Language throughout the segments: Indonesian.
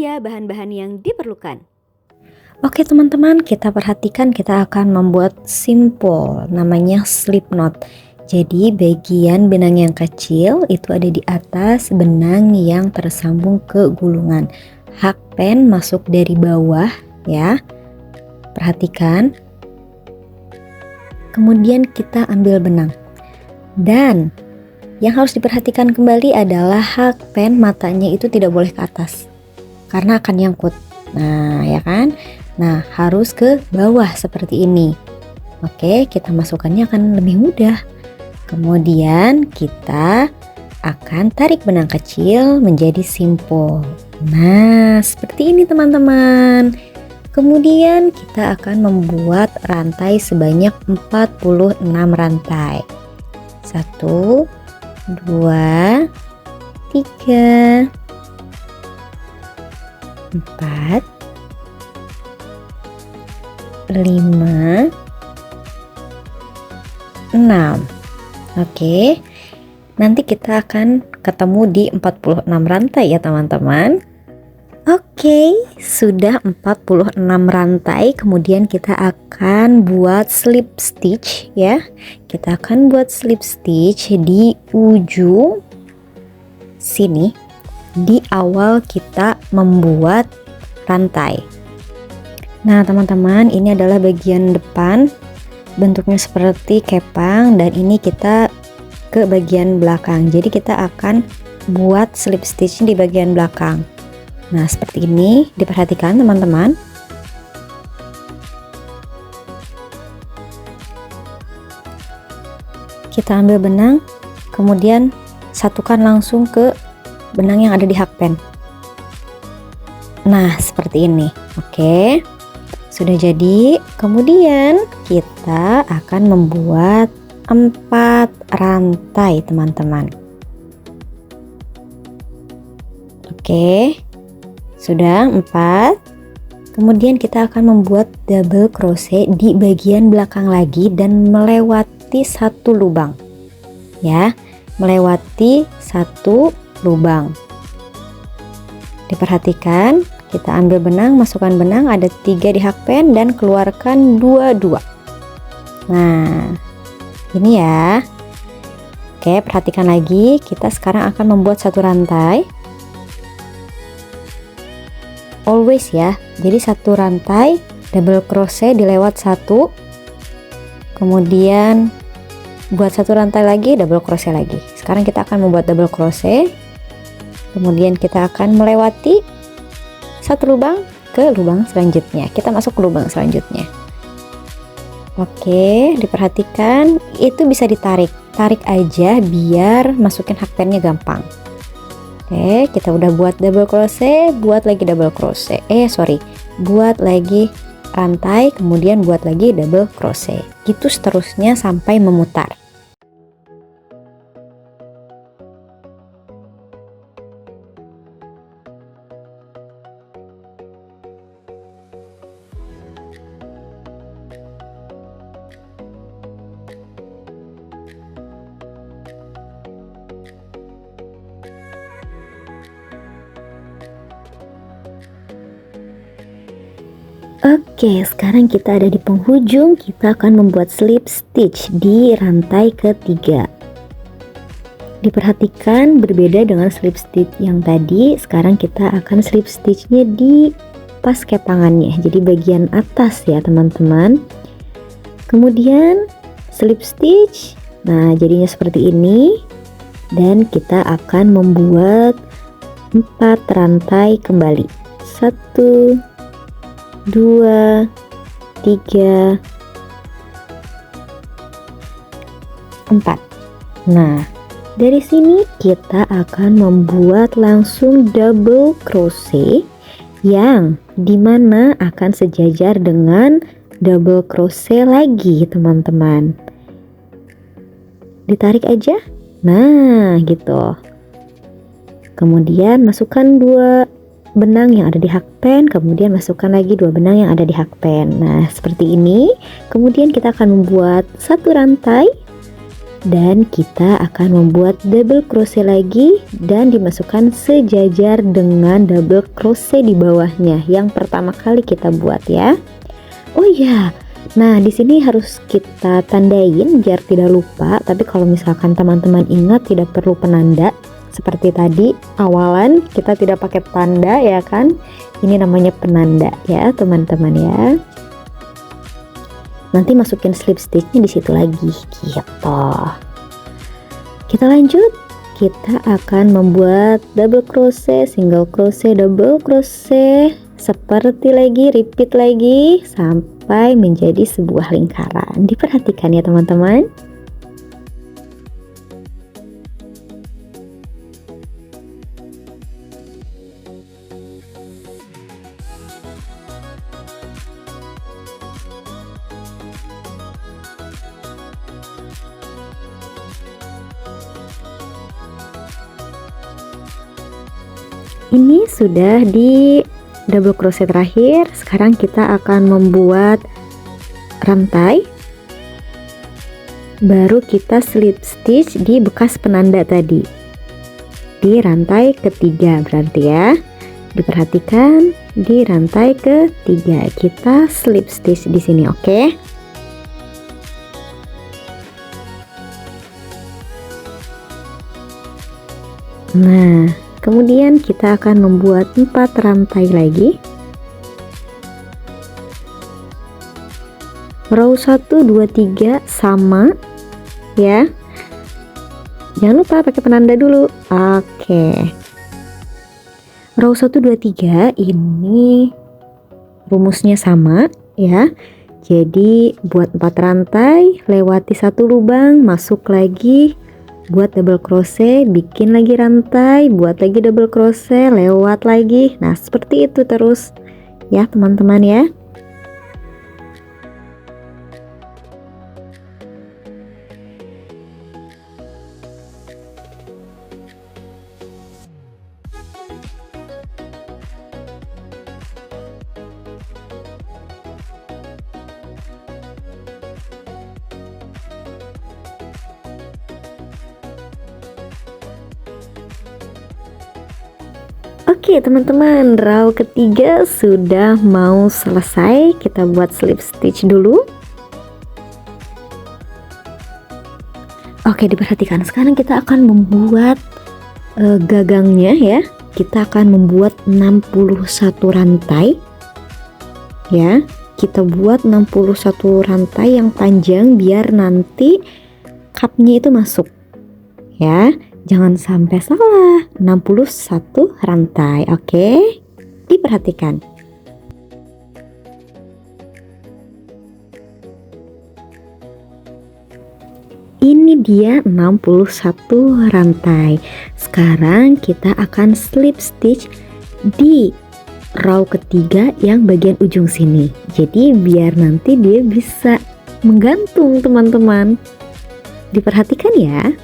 saja bahan-bahan yang diperlukan. Oke teman-teman, kita perhatikan kita akan membuat simpul namanya slip knot. Jadi bagian benang yang kecil itu ada di atas benang yang tersambung ke gulungan. Hakpen masuk dari bawah ya. Perhatikan. Kemudian kita ambil benang. Dan yang harus diperhatikan kembali adalah hakpen matanya itu tidak boleh ke atas karena akan nyangkut. Nah, ya kan? Nah, harus ke bawah seperti ini. Oke, kita masukkannya akan lebih mudah. Kemudian kita akan tarik benang kecil menjadi simpul. Nah, seperti ini teman-teman. Kemudian kita akan membuat rantai sebanyak 46 rantai. 1, 2, 3, 4, 5, 6. Oke, nanti kita akan ketemu di 46 rantai ya teman-teman. Oke, sudah 46 rantai. Kemudian kita akan buat slip stitch ya. Kita akan buat slip stitch di ujung sini, di awal kita membuat rantai. Nah teman-teman, ini adalah bagian depan, bentuknya seperti kepang, dan ini kita ke bagian belakang. Jadi kita akan buat slip stitch di bagian belakang. Nah seperti ini, diperhatikan teman-teman. Kita ambil benang, kemudian satukan langsung ke benang yang ada di hakpen. Nah seperti ini. Oke, sudah jadi. Kemudian kita akan membuat 4 rantai teman-teman. Oke, sudah 4. Kemudian kita akan membuat double crochet di bagian belakang lagi dan melewati satu lubang ya, melewati satu lubang. Diperhatikan, kita ambil benang, masukkan benang, ada 3 di hakpen dan keluarkan 2. Nah ini ya. Oke, perhatikan lagi, kita sekarang akan membuat satu rantai. Always ya, jadi satu rantai double crochet dilewat satu, kemudian buat satu rantai lagi, double crochet lagi. Sekarang kita akan membuat double crochet, kemudian kita akan melewati satu lubang ke lubang selanjutnya. Kita masuk ke lubang selanjutnya. Oke, diperhatikan, itu bisa ditarik, tarik aja biar masukin hakpennya gampang. Oke, kita udah buat double crochet, buat lagi double crochet. Buat lagi rantai, kemudian buat lagi double crochet. Gitu seterusnya sampai memutar. Oke, sekarang kita ada di penghujung. Kita akan membuat slip stitch di rantai ketiga. Diperhatikan berbeda dengan slip stitch yang tadi. Sekarang kita akan slip stitchnya di pas kepangannya, jadi bagian atas ya teman-teman. Kemudian slip stitch. Nah jadinya seperti ini. Dan kita akan membuat 4 rantai kembali. 1, 2, 3, 4. Nah dari sini kita akan membuat langsung double crochet yang dimana akan sejajar dengan double crochet lagi teman-teman. Ditarik aja. Nah gitu. Kemudian masukkan 2 benang yang ada di hakpen, kemudian masukkan lagi 2 benang yang ada di hakpen. Nah seperti ini. Kemudian kita akan membuat satu rantai dan kita akan membuat double crochet lagi dan dimasukkan sejajar dengan double crochet di bawahnya yang pertama kali kita buat ya. Oh iya, nah di sini harus kita tandain biar tidak lupa. Tapi kalau misalkan teman-teman ingat tidak perlu penanda seperti tadi awalan kita tidak pakai tanda ya kan. Ini namanya penanda ya teman-teman ya. Nanti masukin slip stitchnya di situ lagi gitu. Kita lanjut. Kita akan membuat double crochet, single crochet, double crochet seperti lagi, repeat lagi sampai menjadi sebuah lingkaran. Diperhatikan ya teman-teman. Ini sudah di double crochet terakhir. Sekarang kita akan membuat rantai, baru kita slip stitch di bekas penanda tadi di rantai ketiga berarti ya. Diperhatikan di rantai ketiga kita slip stitch di sini, oke? Nah, kemudian kita akan membuat 4 rantai lagi. Row 1, 2, 3 sama ya. Jangan lupa pakai penanda dulu. Oke. Row 1, 2, 3 ini rumusnya sama ya. Jadi buat 4 rantai, lewati satu lubang, masuk lagi, buat double crochet, bikin lagi rantai, buat lagi double crochet, lewat lagi. Nah seperti itu terus ya teman-teman ya. Oke teman-teman, row ketiga sudah mau selesai. Kita buat slip stitch dulu. Oke, diperhatikan. Sekarang kita akan membuat gagangnya ya. Kita akan membuat 61 rantai ya. Kita buat 61 rantai yang panjang biar nanti cupnya itu masuk ya. Jangan sampai salah, 61 rantai, oke? Diperhatikan. Ini dia 61 rantai. Sekarang kita akan slip stitch di row ketiga yang bagian ujung sini. Jadi biar nanti dia bisa menggantung teman-teman. Diperhatikan ya.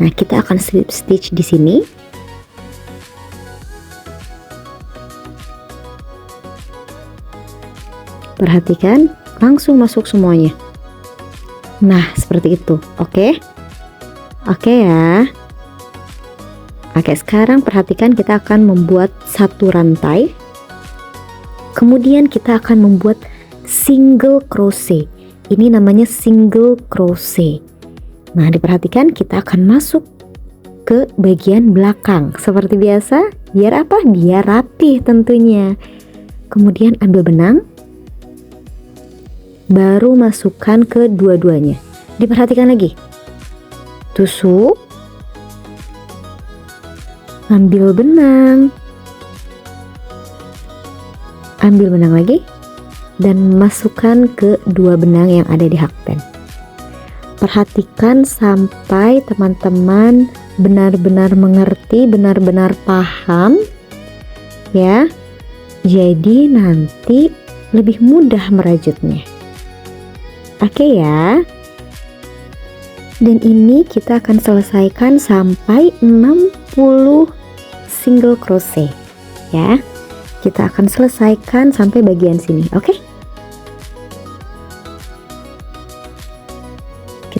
Nah, kita akan slip stitch di sini. Perhatikan, langsung masuk semuanya. Nah, seperti itu. Oke. Oke ya. Oke, sekarang perhatikan kita akan membuat satu rantai. Kemudian kita akan membuat single crochet. Ini namanya single crochet. Nah, diperhatikan kita akan masuk ke bagian belakang seperti biasa. Biar apa? Biar rapih tentunya. Kemudian ambil benang, baru masukkan ke dua-duanya. Diperhatikan lagi. Tusuk, ambil benang, ambil benang lagi, dan masukkan ke dua benang yang ada di hakpen. Perhatikan sampai teman-teman benar-benar mengerti, benar-benar paham ya. Jadi nanti lebih mudah merajutnya. Oke ya. Dan ini kita akan selesaikan sampai 60 single crochet ya. Kita akan selesaikan sampai bagian sini, oke?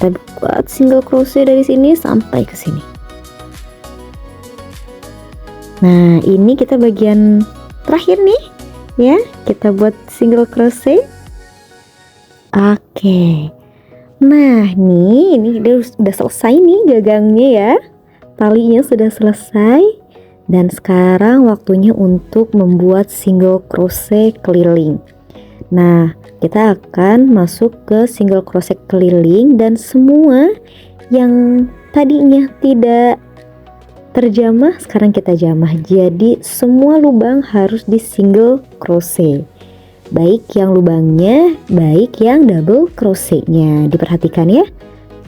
kita buat single crochet dari sini sampai ke sini. Nah, ini kita bagian terakhir nih ya, kita buat single crochet. Oke. Nah, ini udah selesai nih gagangnya ya. Talinya sudah selesai dan sekarang waktunya untuk membuat single crochet keliling. Nah, kita akan masuk ke single crochet keliling dan semua yang tadinya tidak terjamah sekarang kita jamah. Jadi semua lubang harus di single crochet. Baik yang lubangnya, baik yang double crochetnya. Diperhatikan ya.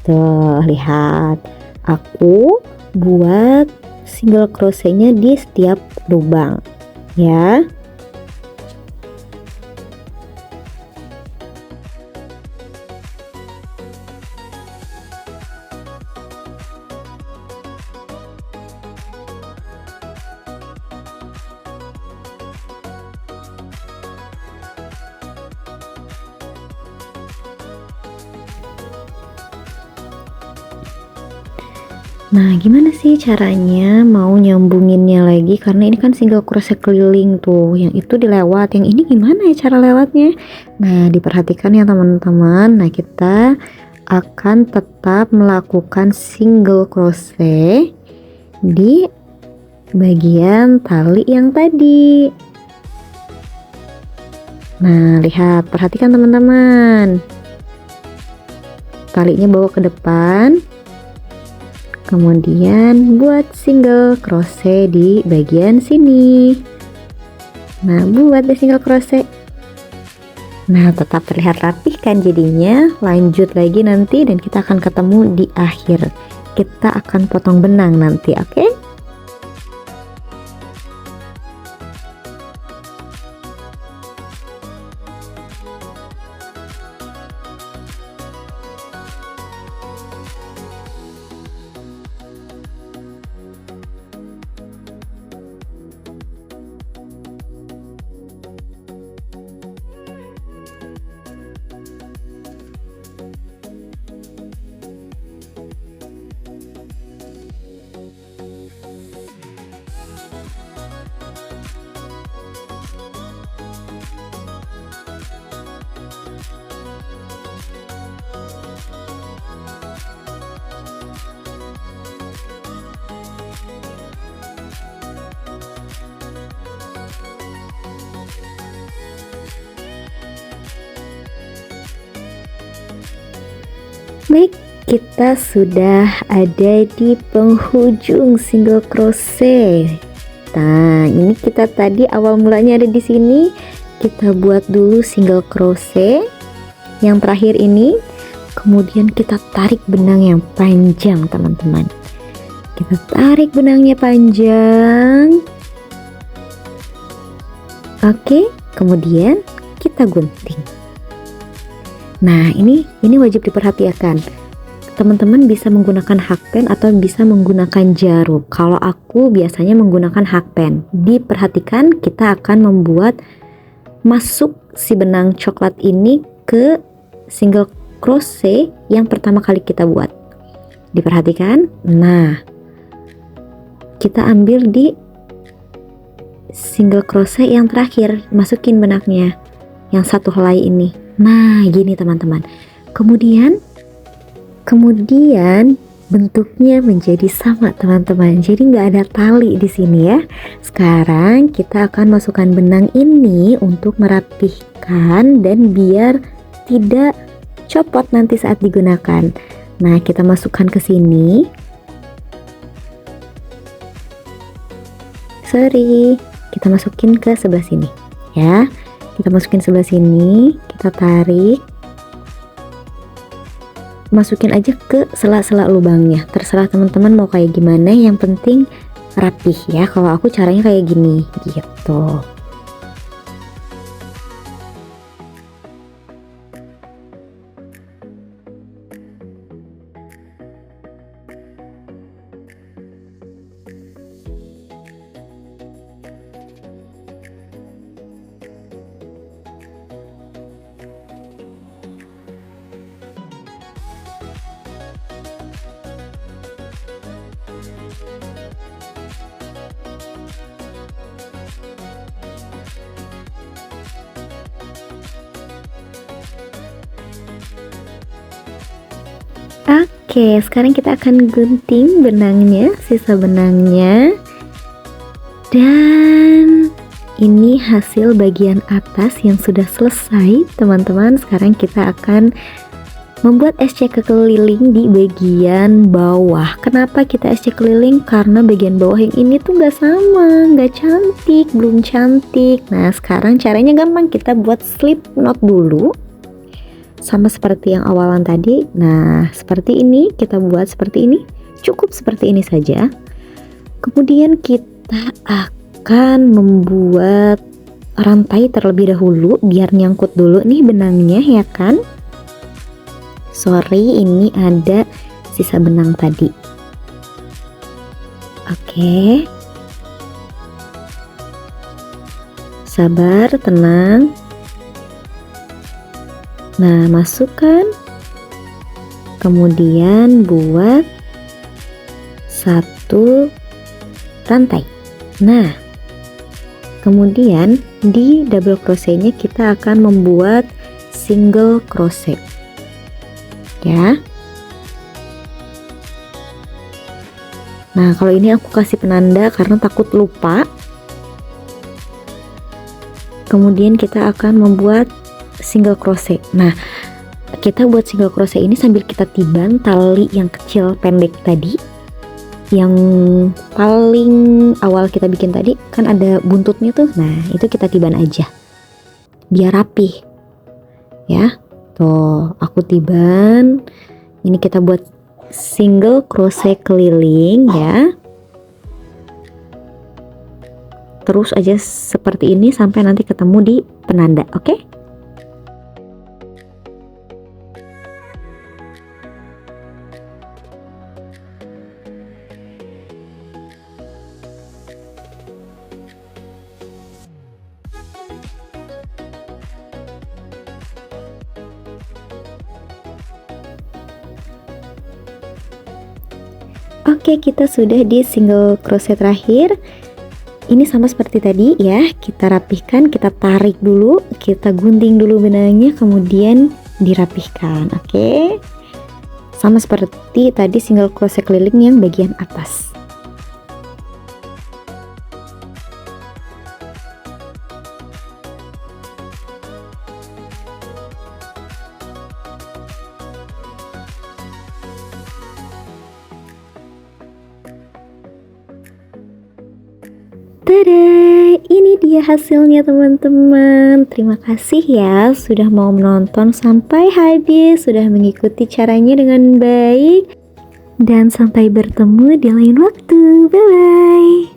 Tuh, lihat. Aku buat single crochetnya di setiap lubang ya. Nah, gimana sih caranya mau nyambunginnya lagi, karena ini kan single crochet keliling tuh, yang itu dilewat, yang ini gimana ya cara lewatnya? Nah, diperhatikan ya teman-teman. Nah, kita akan tetap melakukan single crochet di bagian tali yang tadi. Nah, lihat, perhatikan teman-teman, talinya bawa ke depan, kemudian buat single crochet di bagian sini. Nah, buat deh single crochet. Nah, tetap terlihat rapih kan jadinya. Lanjut lagi nanti dan kita akan ketemu di akhir. Kita akan potong benang nanti, oke? Baik, kita sudah ada di penghujung single crochet. Nah, ini kita tadi awal mulanya ada di sini. Kita buat dulu single crochet yang terakhir ini. Kemudian kita tarik benang yang panjang, teman-teman. Kita tarik benangnya panjang. Oke, kemudian kita gunting. Nah, ini wajib diperhatikan. Teman-teman bisa menggunakan hakpen atau bisa menggunakan jarum. Kalau aku biasanya menggunakan hakpen. Diperhatikan, kita akan membuat masuk si benang coklat ini ke single crochet yang pertama kali kita buat. Diperhatikan. Nah, kita ambil di single crochet yang terakhir, masukin benangnya yang satu helai ini. Nah, gini teman-teman. Kemudian bentuknya menjadi sama, teman-teman. Jadi nggak ada tali di sini ya. Sekarang kita akan masukkan benang ini untuk merapihkan dan biar tidak copot nanti saat digunakan. Nah, kita masukkan ke sini. Kita masukin ke sebelah sini ya. Kita masukin sebelah sini, kita tarik, masukin aja ke sela-sela lubangnya. Terserah teman-teman mau kayak gimana, yang penting rapih ya. Kalau aku caranya kayak gini gitu. Oke, sekarang kita akan gunting benangnya, sisa benangnya. Dan ini hasil bagian atas yang sudah selesai, teman-teman. Sekarang kita akan membuat SC keliling di bagian bawah. Kenapa kita SC keliling? Karena bagian bawah yang ini tuh nggak sama, nggak cantik, belum cantik. Nah, sekarang caranya gampang, kita buat slip knot dulu. Sama seperti yang awalan tadi. Nah, seperti ini, kita buat seperti ini. Cukup seperti ini saja. Kemudian kita akan membuat rantai terlebih dahulu, biar nyangkut dulu nih benangnya, ya kan? Sorry, ini ada sisa benang tadi. Oke. Sabar, tenang. Nah, masukkan. Kemudian buat satu rantai. Nah, kemudian di double crochetnya kita akan membuat single crochet. Ya. Nah, kalau ini aku kasih penanda karena takut lupa. Kemudian kita akan membuat single crochet. Nah, kita buat single crochet ini sambil kita tiban tali yang kecil pendek tadi. Yang paling awal kita bikin tadi kan ada buntutnya tuh. Nah, itu kita tiban aja. Biar rapih. Ya. Tuh, aku tiban. Ini kita buat single crochet keliling ya. Terus aja seperti ini sampai nanti ketemu di penanda, oke? Oke, kita sudah di single crochet terakhir. Ini sama seperti tadi ya, kita rapihkan, kita tarik dulu, kita gunting dulu benangnya, kemudian dirapihkan. Oke, sama seperti tadi single crochet keliling yang bagian atas. Tada, ini dia hasilnya teman-teman. Terima kasih ya sudah mau menonton sampai habis, sudah mengikuti caranya dengan baik. Dan sampai bertemu di lain waktu. Bye-bye.